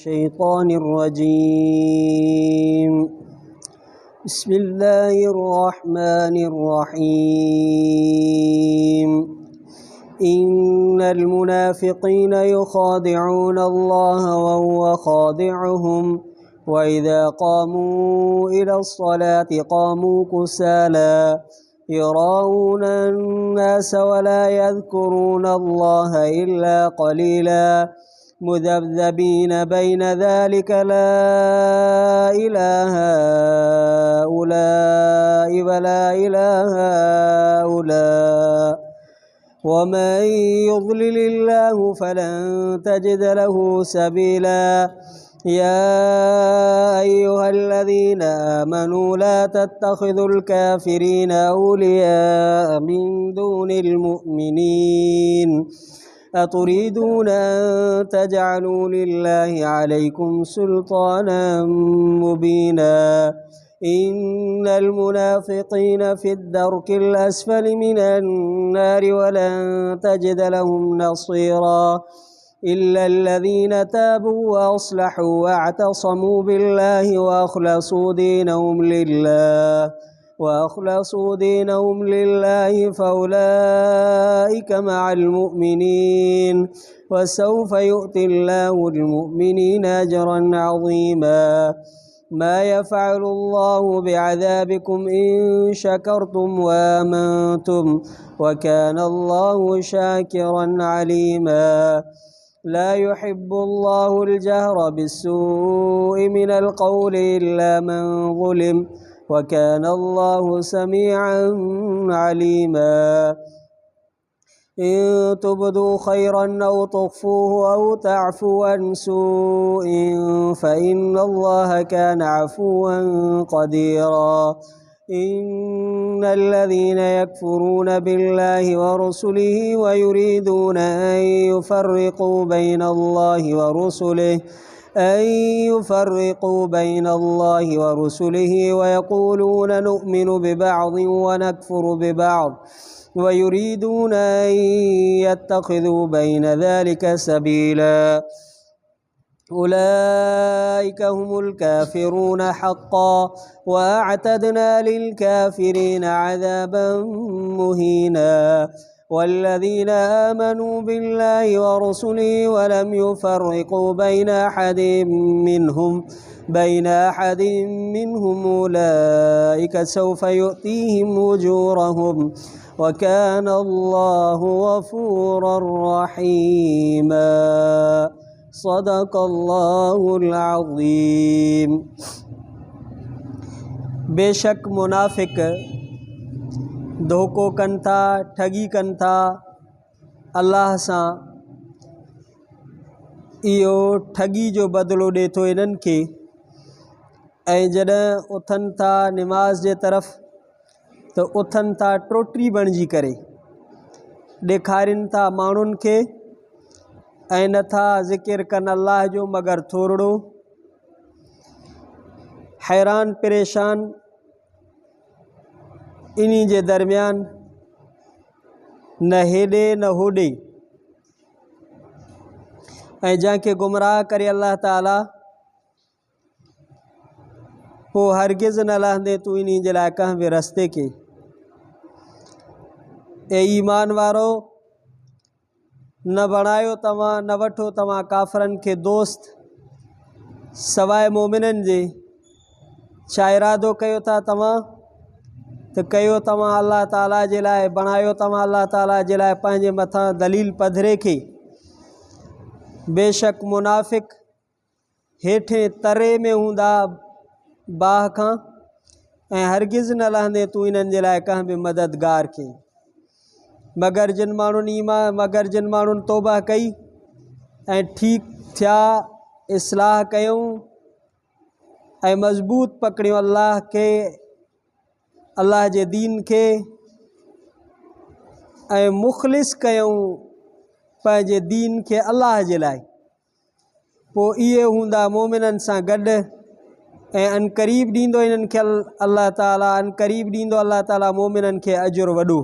الشيطان الرجيم. بسم الله الرحمن الرحيم. إن المنافقين يخادعون الله وهو خادعهم وإذا قاموا إلى الصلاة قاموا كسالى يراءون الناس ولا يذكرون الله إلا قليلا مذبذبين بين ذلك لا إله هؤلاء ولا إله هؤلاء ومن يضلل الله فلن تجد له سبيلا. يا أيها الذين آمنوا لا تتخذوا الكافرين أولياء من دون المؤمنين أتريدون أن تجعلوا لله عليكم سلطانا مبينا. إن المنافقين في الدرك الأسفل من النار ولن تجد لهم نصيرا إلا الذين تابوا وأصلحوا واعتصموا بالله وأخلصوا دينهم لله فأولئك مع المؤمنين وسوف يؤتي الله المؤمنين أجرا عظيما. ما يفعل الله بعذابكم إن شكرتم وآمنتم وكان الله شاكرا عليما. لا يحب الله الجهر بالسوء من القول إلا من ظلم وكان الله سميعا عليما. إن تبدوا خيرا أو تخفوه أو تعفوا عن سوء فإن الله كان عفوا قديرا. إن الذين يكفرون بالله ورسله ويريدون أن يفرقوا بين الله ورسله ويقولون نؤمن ببعض ونكفر ببعض ويريدون أن يتخذوا بين ذلك سبيلا أولئك هم الكافرون حقا وأعتدنا للكافرين عذابا مهينا. والذين آمنوا بالله ورسله ولم يفرقوا بين أحد منهم أولئك سوف يؤتيهم أجورهم وكان الله غفورا رحيما. صدق الله العظيم. बेशक मुनाफिक धोखो कनि था, ठगी कनि था अल्लाह सां। इहो ठगी जो बदिलो ॾिए थो इन्हनि खे। ऐं जॾहिं उथनि था निमाज़ जे तरफ़ त उथनि था टोटरी बणिजी करे, ॾेखारीनि था माण्हुनि खे ऐं नथा ज़िक्र कनि अल्लाह जो मगर थोरो। हैरान परेशान इन्ही जे दरमियान न हेॾे न होॾे, ऐं जंहिंखे गुमराह करे अल्लाह ताला पोइ हरगिज़ न लहंदे तूं इन्ही जे लाइ कंहिं बि रस्ते खे। ए ईमान वारो, न बणायो तव्हां, न वठो तव्हां काफ़रनि खे दोस्त सवाइ मोमिननि जे। छा इरादो कयो था तव्हां? त कयो तव्हां अल्लाह ताला जे लाइ, बणायो तव्हां अल्लाह ताला जे लाइ पंहिंजे मथां दलील पधरे खे। बेशक मुनाफ़िक हेठे तरे में हूंदा बाह खां, ऐं हरगिज़ न लहंदे तूं इन्हनि जे लाइ कंहिं बि मददगार खे। मगर जिन माण्हुनि तौबा कई ऐं ठीक थिया, इस्लाह कयूं ऐं मज़बूत पकड़ियो अल्लाह खे, अल्लाह जे दीन खे, ऐं मुख़लिस कयूं पंहिंजे दीन खे अल्लाह जे लाइ, पोइ इहे हूंदा मोमिननि सां गॾु। ऐं अनक़रीब ॾींदो इन्हनि खे अल्लाह ताला मोमिननि खे अजुर वॾो।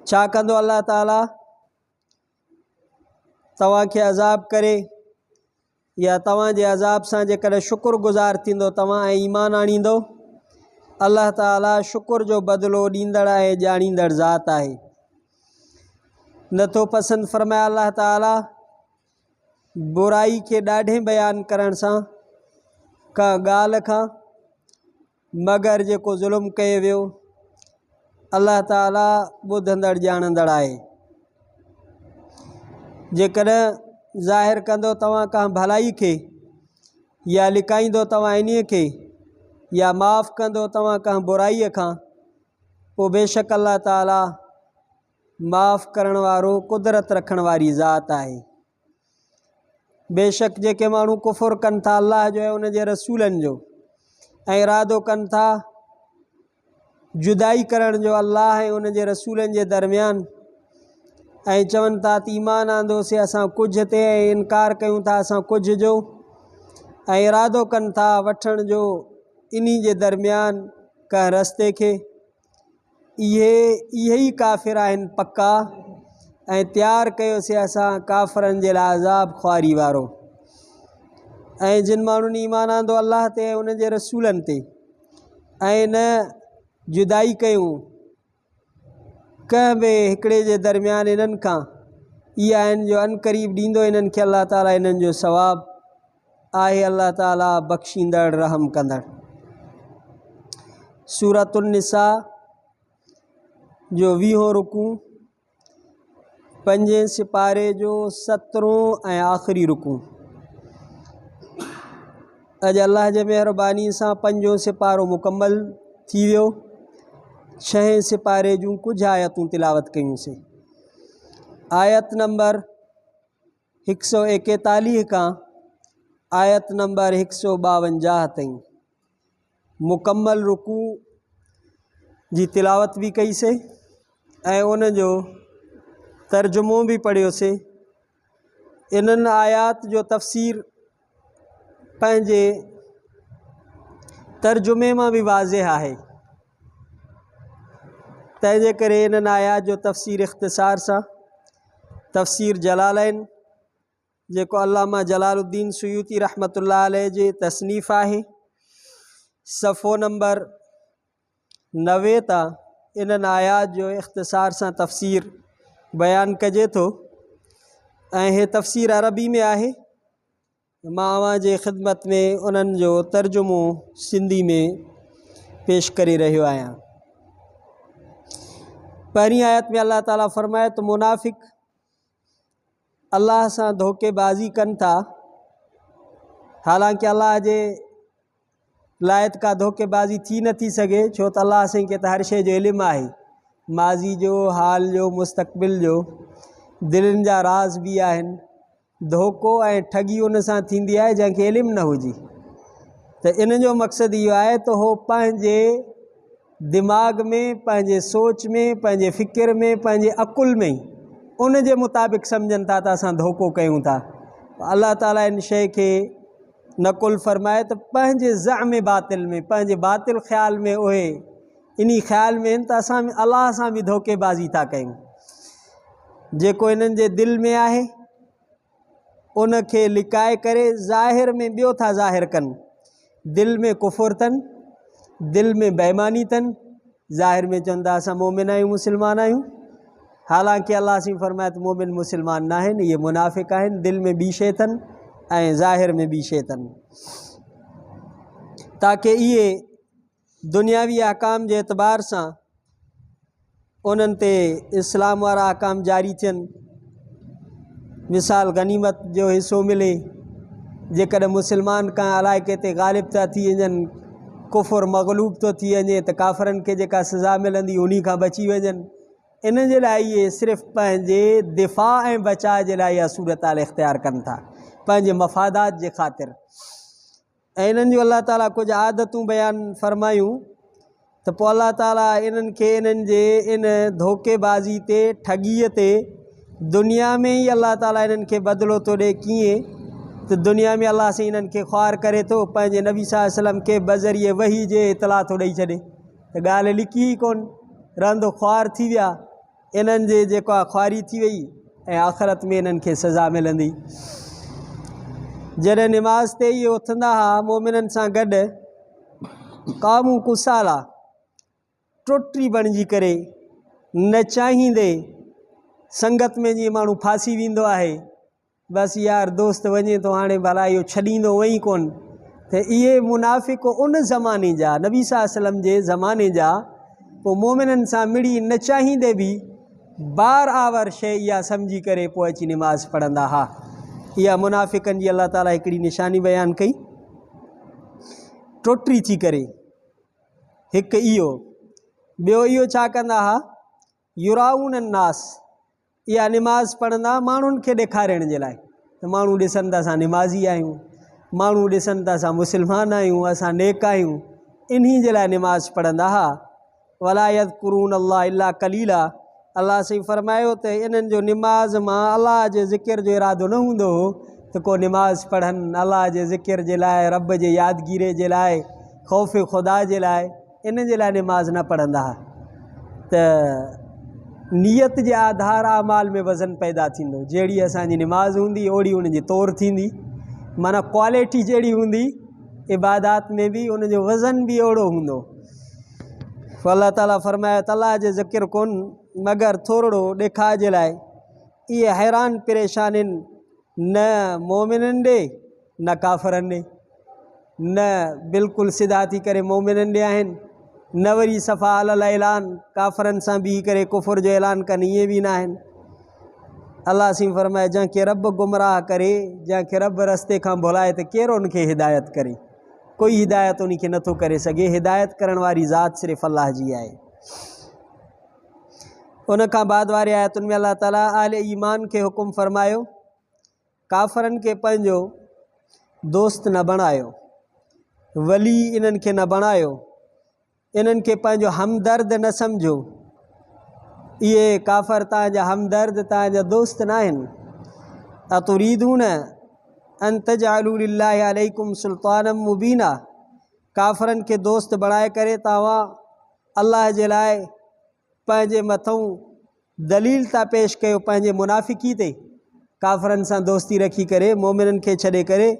छा कंदो अल्लाह ताला? तव्हांखे अज़ाब करे या तव्हांजे अज़ाब सां जेकॾहिं शुक्रगुज़ार थींदो तव्हां ऐं ईमान आणींदो, अल्लाह ताला शुक्र जो बदिलो ॾींदड़ ऐं ॼाणींदड़ ज़ात आहे। नथो पसंदि फ़रमाए अल्लाह ताला बुराई खे ॾाढे बयानु करण सां का ॻाल्हि खां, मगर जेको ज़ुल्म कयो वियो अल्लाह ताला ॿुधंदड़ ॼाणंदड़ आहे। जेकॾहिं ज़ाहिर कंदो तव्हां का भलाई खे या लिकाईंदो तव्हां इन्हीअ खे या माफ़ कंदो तव्हां का बुराईअ खां, पोइ बेशक अल्लाह ताला माफ़ करण वारो कुदरत रखण वारी ज़ात आहे। बेशक जेके माण्हू कुफ़ुर कनि था अल्लाह जो ऐं उनजे रसूलनि जो ऐं इरादो कनि था जुदाई करण जो अल्लाह ऐं उनजे रसूलनि जे दरमियान, ऐं चवनि था त ईमान आंदोसीं असां कुझु ते ऐं इनकार कयूं था असां कुझु जो, ऐं इरादो कनि था वठण जो इन्ही जे दरमियान कंहिं रस्ते खे, इहे ई काफ़िर आहिनि पक्का, ऐं तयारु कयोसीं असां काफ़िरनि जे लाइ अज़ाब ख़्वारी वारो। ऐं जिन माण्हुनि ईमान आंदो अल्लाह ते ऐं उनजे रसूलनि ते ऐं न जुदाई कयूं कंहिं बि हिकिड़े जे दरमियान इन्हनि खां, इहे आहिनि जो अनक़रीब ॾींदो इन्हनि खे अल्लाह ताला इन्हनि जो सवाबु आहे। अल्लाह ताला बख़्शींदड़ रहम कंदड़। सूरतुन निसा जो 20हों रुकू, 5 सिपारे जो 17हों ऐं आख़िरी रुकू। अॼु अल्लाह जे महिरबानी सां 5हों सिपारो मुकमल थी वियो। 6हें सिपारे जूं कुझु आयतूं तिलावत कयूंसीं। आयत नंबर 141 खां आयत नंबर 152 ताईं मुकम्मल रुकू जी तिलावत भी कईसीं ऐं उन जो तर्जुमो भी पढ़ियोसीं। इन्हनि आयात जो तफ़सीर पंहिंजे तर्जुमे मां भी वाज़ेह आहे, तंहिंजे करे इन्हनि आयात जो तफ़सीर इख़्तिसार सां तफ़सीर जलालैन जेको अल्लामा जलालुद्दीन सुयूती रहमतुल्लाह अलैह जे तसनीफ़ आहे, सफ़ो नंबर 90 ता इन्हनि आयात जो इख़्तिसार सां तफ़सीर बयान कजे थो ऐं हे तफ़सीर अरबी में आहे। मां अवां जे ख़िदमत में उन्हनि जो तर्जुमो सिंधी में पेश करे रहियो आहियां। पहिरीं आयत में अल्लाह ताला फ़रमाए तो मुनाफ़िक अल्लाह सां धोखेबाज़ी कनि था, हालांकि अल्लाह जे लायत का धोखेबाज़ी थी नथी सघे, छो त अल्लाह साईं खे त हर शइ जो इल्मु आहे, माज़ी जो, हाल जो, मुस्तक़बिल जो, दिलनि जा राज़ भी आहिनि। धोखो ऐं ठगी उन सां थींदी आहे जंहिंखे इल्मु न हुजे। त इन जो मक़सदु इहो आहे त हो पंहिंजे दिमाग़ में, पंहिंजे सोच में, पंहिंजे फ़िक्र में, पंहिंजे अकुल में उन जे मुताबिक़ सम्झनि था त असां धोखो कयूं था। अल्लाह ताला इन शइ खे नकुल फ़रमाए त पंहिंजे ज़अम बातिल में, पंहिंजे बातिल ख़्याल में उहे इन्ही ख़्याल में आहिनि त असां अल्लाह सां भी धोखेबाज़ी था कयूं। जेको इन्हनि जे दिलि में आहे उन खे लिकाए करे ज़ाहिर में ॿियो था ज़ाहिर कनि। दिलि में कुफ़ुर अथनि, दिलि में बेईमानी अथनि, ज़ाहिर में चवनि था असां मोमिन आहियूं, मुस्लमान आहियूं, हालांकि अल्लाह साईं फ़रमाए त मोमिन मुस्लमान न आहिनि, इहे मुनाफ़िक़ आहिनि। दिलि में ॿी शइ अथनि ऐं ज़ाहिर में ॿी शइ अथनि, ताकि इहे दुनियावी अहकाम जे एतबार सां उन्हनि ते इस्लाम वारा अहकाम जारी थियनि। मिसाल गनीमत जो हिस्सो मिले, जेकॾहिं मुस्लमान कंहिं इलाइक़े ते ग़ालिब था थी वञनि, कुफ़ुर मग़लूब थो थी वञे त काफ़िरनि खे जेका सज़ा मिलंदी उन्ही खां बची वञनि। इन जे लाइ इहे सिर्फ़ु पंहिंजे दिफ़ा ऐं बचाव जे लाइ इहा सूरत हाल इख़्तियार कनि था, पंहिंजे मफ़ादात जे ख़ातिर। ऐं इन्हनि जो अल्लाह ताला कुझु आदतूं बयानु फ़रमायूं त पोइ अल्लाह ताला इन्हनि खे इन्हनि जे इन धोखेबाज़ी ते, ठगीअ ते दुनिया में ही अल्लाह ताला इन्हनि खे बदिलो थो ॾिए। कीअं त दुनिया में अल्लाह सां इन्हनि खे ख़्वार करे थो, पंहिंजे नबी सल्लल्लाहु अलैहि वसल्लम खे बज़रिए वही जे इतला थो ॾेई छॾे त ॻाल्हि लिकी ई कोन, रहंदो ख़्वार थी विया। इन्हनि जे जेका ख़्वारी थी वई ऐं आख़िरत में इन्हनि खे सज़ा मिलंदी। जॾहिं निमाज़ ते इहे उथंदा हुआ मोमिननि सां गॾु, क़ामू कुसाला, टोटरी बणिजी करे, न चाहींदे संगत में जीअं माण्हू फासी वेंदो आहे, बसि यार दोस्त वञे थो हाणे भला इहो छॾींदो वई कोन। त इहे मुनाफ़िक़ उन ज़माने जा, नबी सल्लल्लाहु अलैहि वसल्लम जे ज़माने जा, पोइ मोमिननि सां मिड़ी न चाहींदे बि बार आवर शइ इहा सम्झी करे पोइ अची निमाज़ पढ़ंदा हुआ। इहा मुनाफ़िक़नि जी अलाह ताला हिकिड़ी निशानी बयानु कई, टोटरी थी करे। हिकु इहो, ॿियो इहो छा कंदा हुआ, युराउन नास, इहा निमाज़ पढ़ंदा माण्हुनि खे ॾेखारण जे लाइ, त माण्हू ॾिसनि त असां निमाज़ी आहियूं, माण्हू ॾिसनि त असां मुस्लमान आहियूं, असां नेक आहियूं, इन्ही जे लाइ निमाज़ पढ़ंदा हुआ। वला यज़कुरून अल्लाह इल्ला कलीला, अलाह साईं फरमायो त इन्हनि जो निमाज़ मां अलाह जे ज़िक्र जो इरादो न हूंदो हो त को निमाज़ पढ़नि अलाह जे ज़िक्र जे लाइ, रब जे यादगीरे जे लाइ, ख़ौफ़ ख़ुदा जे लाइ, इन जे लाइ निमाज़ न पढ़ंदा हुआ। त नियत जे आधार अमाल में वज़न पैदा थींदो, जहिड़ी असांजी निमाज़ हूंदी ओड़ी उनजी तौर थींदी, माना क्वालिटी जहिड़ी हूंदी इबादात में बि उनजो वज़न बि ओड़ो हूंदो। अल्लाह ताला फरमायो त अलाह जे ज़िक्र कोन मगर थोरो ॾेखा जे लाइ। इहे हैरान परेशान आहिनि, न मोमिननि ॾे न काफ़रनि ॾे, न बिल्कुलु सिधा थी करे मोमिननि ॾे आहिनि, न वरी सफ़ा अलल ऐलान काफ़रनि सां बीह करे कुफ़ुर जो ऐलान कनि, इहे बि न आहिनि। अलाह साईं फरमाए जंहिंखे रब गुमराह करे, जंहिंखे रब रस्ते खां भुलाए त केरु उनखे हिदायत करे, कोई हिदायत उनखे नथो करे सघे। हिदायत करण वारी ज़ात सिर्फ़ु अलाह जी आहे। उन खां बाद वारे आयतुनि में अलाह ताला आले ईमान खे हुकुम फरमायो, काफ़रनि खे पंहिंजो दोस्त न बणायो, वली इन्हनि खे न बणायो, इन्हनि खे पंहिंजो हमदर्द न सम्झो। इहे काफ़र तव्हांजा हमदर्द, तव्हांजा दोस्त न आहिनि। अतुरीदून अन तजअलू लिल्लाहि अलैकुम सुल्तानम मुबीना, काफ़रनि खे दोस्त बणाए करे तव्हां अल्लाह जे लाइ पंहिंजे मथां दलील था पेश कयो, पंहिंजे मुनाफ़िकी ते, काफ़रनि सां दोस्ती रखी करे मोमिननि खे छॾे करे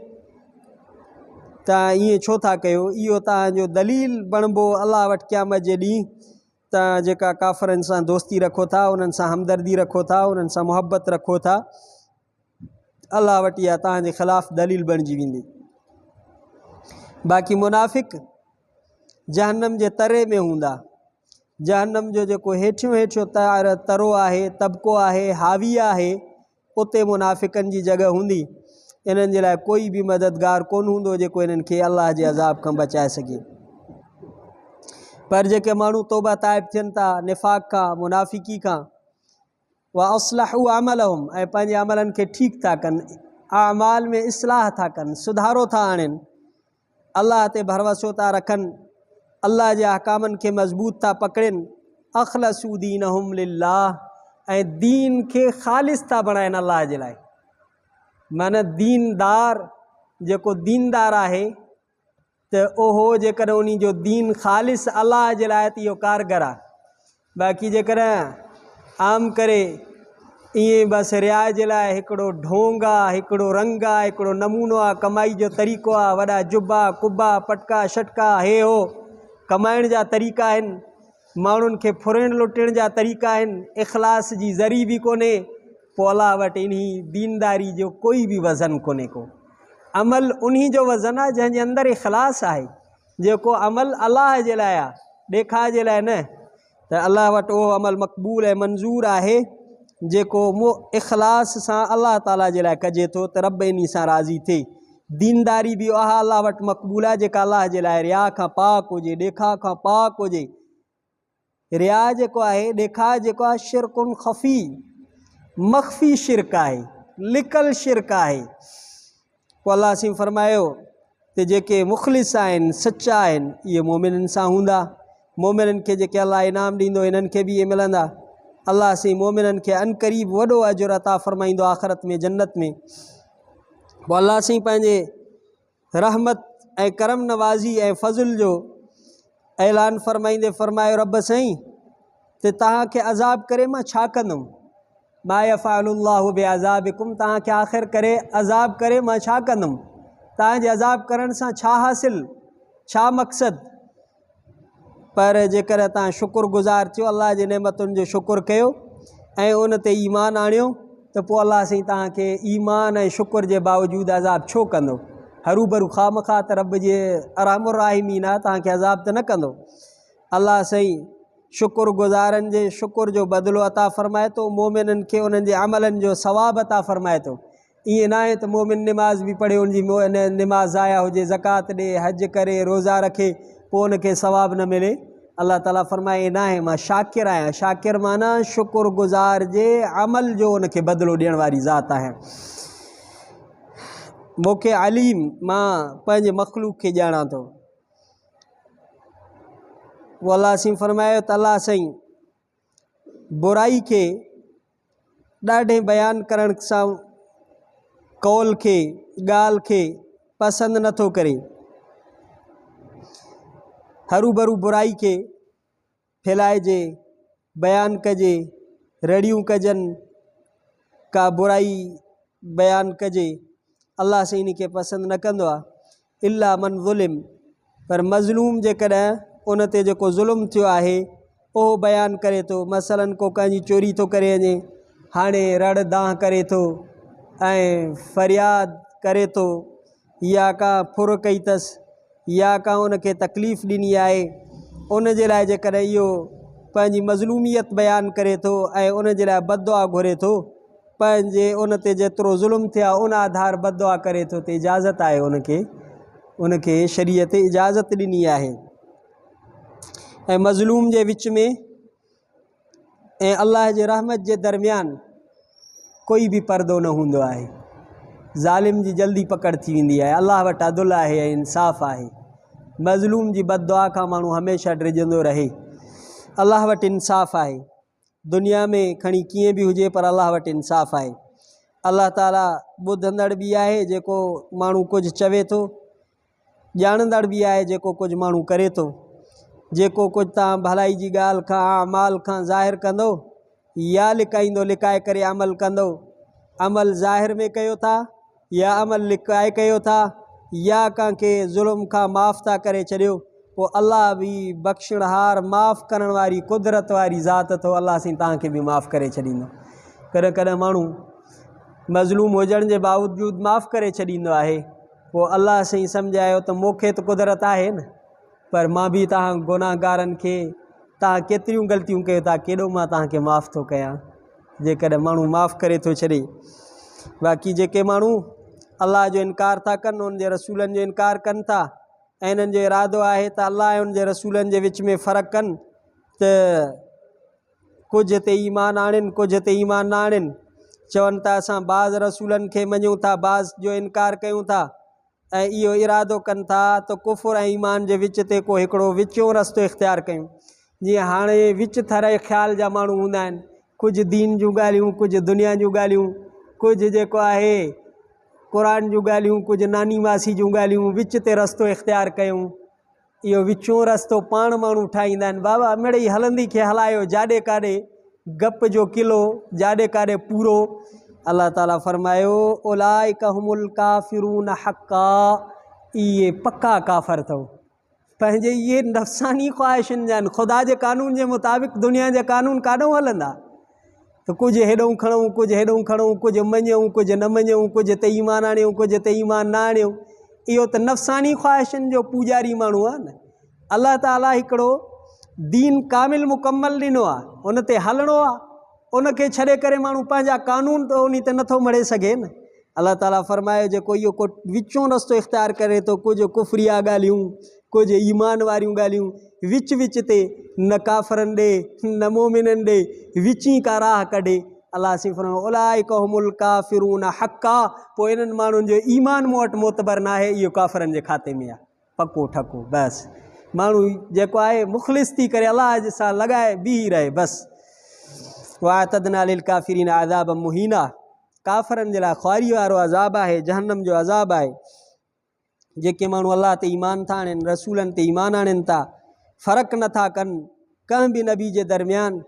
तव्हां ईअं छो था कयो। इहो तव्हांजो दलील बणिबो अलाह वटि क़यामत जे ॾींहुं। तव्हां जेका काफ़रनि सां दोस्ती रखो था, उन्हनि सां हमदर्दी रखो था, उन्हनि सां मुहबत रखो था, अलाह वटि इहा तव्हांजे ख़िलाफ़ु दलील बणिजी वेंदी। बाक़ी मुनाफ़िक़ जहन्नम जे तरे में हूंदा। जहन्नम जो जेको हेठियों हेठियों तरो आहे, तबिको आहे, हावी आहे, उते मुनाफ़िक़नि जी जॻह हूंदी। इन्हनि जे लाइ कोई बि मददगार कोन हूंदो जेको इन्हनि खे अलाह जे अज़ाब खां बचाए सघे। पर जेके माण्हू तौबा ताइब थियनि था निफ़ाक़ खां, मुनाफ़िकी खां, व असलहू अमलहुम, ऐं पंहिंजे अमलनि खे ठीकु था कनि, अमाल में इस्लाह था कनि, सुधारो था आणनि, अलाह ते भरोसो था रखनि, अल्लाह जे अहकामनि खे मज़बूत था पकड़नि, अख़लसू दीनहुम लिल्लाह, ऐं दीन खे ख़ालिस था बणाइनि अल्लाह जे लाइ। माना दीनदार जेको दीनदार आहे त उहो जेकॾहिं उन जो दीन ख़ालिस अलाह जे लाइ त इहो कारगर आहे। बाक़ी जेकॾहिं आम करे ईअं बसि रिया जे लाइ हिकिड़ो ढोंग आहे, हिकिड़ो रंग आहे, हिकिड़ो नमूनो आहे, कमाई जो तरीक़ो आहे, वॾा जुबा कुबा पटका शटका हे हो कमाइण जा तरीक़ा आहिनि, माण्हुनि खे फुरण लुटण जा तरीक़ा आहिनि, इख़लास जी ज़री बि कोन्हे, पोइ अलाह वटि इन्ही दीनदारी जो कोई बि वज़न कोन्हे को। अमल उन्ही जो वज़न आहे जंहिंजे अंदरि इख़लास आहे, जेको अमल अलाह जे लाइ आहे, ॾेखा जे लाइ न। त अलाह वटि उहो अमल मक़बूल ऐं मंज़ूर आहे जेको इख़लास सां अलाह ताला जे लाइ कजे थो, त रब इन सां राज़ी थिए। दीनदारी बि उहा अलाह वटि मक़बूल आहे जेका अलाह जे लाइ रिया खां पाक हुजे, ॾेखा खां पाक हुजे। रिया जेको आहे, ॾेखा जेको आहे, शिरकुन ख़फ़ी, मख़फ़ी शिरक आहे, लिकल शिरक आहे। पोइ अलाह साईं फरमायो त जेके मुख़लिस आहिनि, सचा आहिनि, इहे मोमिननि सां हूंदा। मोमिननि खे जेके अलाह इनाम ॾींदो इन्हनि खे बि इहे मिलंदा। अलाह साईं मोमिननि खे अनक़रीब वॾो अजुर अता फ़रमाईंदो आख़िरत में, जन्नत में। पोइ अलाह साईं पंहिंजे रहमत ऐं करम नवाज़ी ऐं फ़ज़ुल जो ऐलान फ़रमाईंदे फ़रमायो, रब साईं त तव्हांखे अज़ाब करे मां छा कंदुमि। मा यफ़अलुल्लाहु बिअज़ाबिकुम, तव्हांखे आख़िर करे अज़ाब करे मां छा कंदुमि, तव्हांजे अज़ाब करण सां छा हासिल, छा मक़सदु। पर जेकर तव्हां शुक्रगुज़ार थियो, अल्लाह जे नेमतुनि जो शुक्र कयो ऐं उन ते ईमान आणियो, त पोइ अल्लाह साईं तव्हांखे ईमान ऐं शुक्र जे बावजूदि अज़ाब छो कंदो। हरू भरू खामखा त रब जे अरहमुर राहिमीन आहे, तव्हांखे अज़ाब त न कंदो। अल्लाह साईं शुक्रगुज़ारनि जे शुक्र जो बदिलो अता फ़रमाए थो, मोमिननि खे उन्हनि जे अमलनि जो सवाब अता फ़रमाए थो। ईअं न आहे त मोमिन निमाज़ बि पढ़े, उनजी निमाज़ ज़ाया हुजे, ज़कात ॾे, हज करे, रोज़ा रखे, पोइ उनखे सवाब न मिले। अल्लाह ताला फ़रमाए न आहे, मां शाकिर आहियां। शाकिर माना शुक्रगुज़ार जे अमल जो उनखे बदिलो ॾियण वारी ज़ात आहियां। मूंखे अलीम, मां पंहिंजे मख़लूक खे ॼाणा थो। वो अल्लाह साईं फ़रमायो त अल्लाह साईं बुराई खे ॾाढे बयानु करण सां कौल खे, ॻाल्हि खे पसंदि नथो करे। हरू भरू बुराई खे फैलाइजे, बयानु कजे, रड़ियूं कजनि, का बुराई बयानु कजे, अल्लाह साईं इन खे पसंदि न कंदो आहे। इल्ला मन ज़ुलिम, पर मज़लूम जेकॾहिं उन ते जेको ज़ुल्म थियो आहे उहो बयानु करे थो। मसलन को कंहिंजी चोरी थो करे वञे, हाणे रड़ दांह करे थो ऐं फ़रियाद करे थो, या का फुर कई अथसि, या का उनखे तकलीफ़ ॾिनी आहे, उन जे लाइ जेकॾहिं इहो पंहिंजी मज़लूमियत बयानु करे थो ऐं उन जे लाइ बददुआ घुरे थो, पंहिंजे उन ते जेतिरो ज़ुल्म थिया उन आधार बददुआ करे थो, त इजाज़त आहे उनखे शरीयत इजाज़त ॾिनी आहे। ऐं मज़लूम जे विच में ऐं अल्लाह जे रहमत जे दरमियान कोई बि पर्दो न हूंदो आहे। ज़ालिम जी जल्दी पकड़ थी वेंदी आहे। अल्लाह वटि अदुल आहे ऐं इंसाफ़ आहे। मज़लूम जी बददुआ खां माण्हू हमेशह डिॼंदो रहे। अल्लाह वटि इंसाफ़ आहे। दुनिया में खणी कीअं बि हुजे, पर अल्लाह वटि इंसाफ़ आहे। अल्लाह ताला ॿुधंदड़ बि आहे जेको माण्हू कुझु चवे थो, ॼाणंदड़ बि आहे जेको कुझु माण्हू करे थो। जेको कुझु तव्हां भलाई जी ॻाल्हि खां, अमाल खां ज़ाहिर कंदो या लिकाईंदो, लिकाए करे अमल कंदो, अमल ज़ाहिर में कयो था या अमल लिकाए कयो था, या कंहिंखे ज़ुल्म खां माफ़ था करे छॾियो, पोइ अल्लाह बि बख़्शणहार, माफ़ करण वारी, कुदरत वारी ज़ात थो। अल्लाह साईं तव्हांखे बि माफ़ करे छॾींदो। कॾहिं कॾहिं माण्हू मज़लूम हुजण जे बावजूदि माफ़ करे छॾींदो आहे। पोइ अल्लाह साईं सम्झायो त मूंखे त कुदरत आहे न, पर मां बि तव्हां गुनाहगारनि खे, तव्हां केतिरियूं ग़लतियूं कयो था, केॾो मां तव्हांखे माफ़ थो कयां। जेकॾहिं माण्हू माफ़ करे थो छॾे। बाक़ी जेके माण्हू अल्लाह जो इनकार था कनि, उन जे रसूलनि जो इनकार कनि था ऐं इन्हनि जो इरादो आहे त अल्लाह ऐं उन जे रसूलनि जे विच में फ़र्क़ु कनि, त कुझु ते ईमान आणनि, कुझु ते ईमान न आणनि। चवनि था असां बाज़ रसूलनि खे मञूं था, बाज़ जो इनकार कयूं था, ऐं इहो इरादो कनि था त कुफ़ुर ऐं ईमान जे विच ते को हिकिड़ो विचो रस्तो इख़्तियार कयूं। जीअं हाणे विच थर ख़्याल जा माण्हू हूंदा आहिनि, कुझु दीन जूं ॻाल्हियूं, कुझु दुनिया जूं ॻाल्हियूं, कुझु जेको आहे क़ुरान जूं ॻाल्हियूं, कुझु नानी मासी जूं ॻाल्हियूं, विच ते रस्तो इख़्तियार कयूं। इहो विचो रस्तो पाण माण्हू ठाहींदा आहिनि। बाबा मिड़ई हलंदी खे हलायो, जाॾे काॾे गप जो किलो, जाॾे काॾे पूरो। अल्लाह ताला फ़रमायो उलाइका हुमुल काफ़िरून हक़ा, इहे पक्का काफ़र अथव। पंहिंजे इहे नफ़सानी ख़्वाहिशुनि जा आहिनि। ख़ुदा जे कानून जे मुताबिक़ दुनिया जा कानून काॾों हलंदा, त कुझु हेॾों खणूं, कुझु हेॾों खणूं, कुझु मञूं, कुझु न मञूं, कुझु ते ईमान आणियूं, कुझु ते ईमान न आणियूं। इहो त नफ़सानी ख़्वाहिशुनि जो पूॼारी माण्हू आहे न। अल्लाह ताला हिकिड़ो दीन कामिल मुकमल ॾिनो आहे, उन ते हलणो आहे। उनखे छॾे करे माण्हू पंहिंजा कानून त उन ते नथो मड़े सघे न। अल्लाह ताला फ़रमायो जेको इहो को विचों रस्तो इख़्तियार करे थो, कुझु कुफ़रिया ॻाल्हियूं, कुझु ईमान वारियूं ॻाल्हियूं, विच विच ते न काफ़रनि ॾे न मोमिननि ॾे, विची का राह कढे। अल्लाह साईं फरमायो उलाइका हुमुल काफ़िरून हक़ा, पोइ इन्हनि माण्हुनि जो ईमान मूं वटि मोतबर न आहे, इहो काफ़रनि जे खाते में आहे, पको ठको। बसि माण्हू जेको आहे मुख़लिस थी करे अल्लाह सां लॻाए बीह रहे बसि। वाअतदना लिल काफ़िरीन अज़ाब मुहीना, काफ़रनि जे लाइ ख़्वारी वारो अज़ाब आहे, जहन्नम जो अज़ाब आहे। जेके माण्हू अल्लाह ते ईमान था आणनि, रसूलनि ते ईमान आणनि था, फ़र्क़ु नथा कनि कंहिं बि नबी जे दरमियान,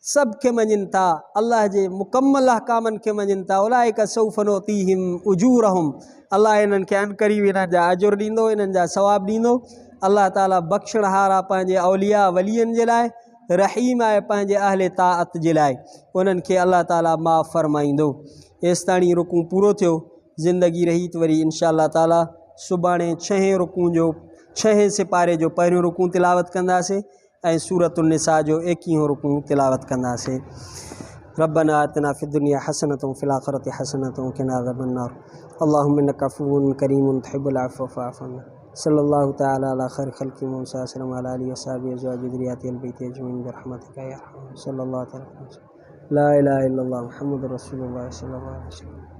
सब के मञनि था, अल्लाह जे मुकम्मल अहकामनि खे मञनि था। उलाइका सौफ़ नुअतीहिम उजूरहुम, अल्लाह इन्हनि खे अनकरीब इन्हनि जा अजुर ॾींदो, इन्हनि जा सवाब ॾींदो। अल्लाह ताला बख़्शणहार आहे पंहिंजे औलिया वलियनि जे लाइ, रहीम आहे पंहिंजे अहले ताअत जे लाइ, उन्हनि खे अल्लाह ताला माफ़ फरमाईंदो। एसिताणी रुकू पूरो थियो। ज़िंदगी रही त वरी इंशा अल्लाह ताला सुभाणे 6 रुकू जो 6 सिपारे जो पहिरियों रुकू तिलावत कंदासीं ऐं सूरत निसा जो 21 रुकू तिलावत कंदासीं। रब्बना आतिना फिद दुनिया हसनतुम फिल आखिरति हसनतुम व क़िना अज़ाबन्नार। अल्लाहुम्मा इन्नका अफ़्वुन करीमुन तुहिब्बुल अफ़्व फ़अफ़ु अन्ना। सल्लल्लाहु तआला अला खैर खल्क़ि मुहम्मद सल्लल्लाहु अलैहि व आलिहि वसहबिहि अज़वाजिहि ज़ुर्रिय्यतिहि अल बैति अजमईन बिरहमतिका या अरहम। सल्लल्लाहु तआला ला इलाहा इल्लल्लाह मुहम्मदुर रसूलुल्लाह सल्लल्लाहु अलैहि वसल्लम।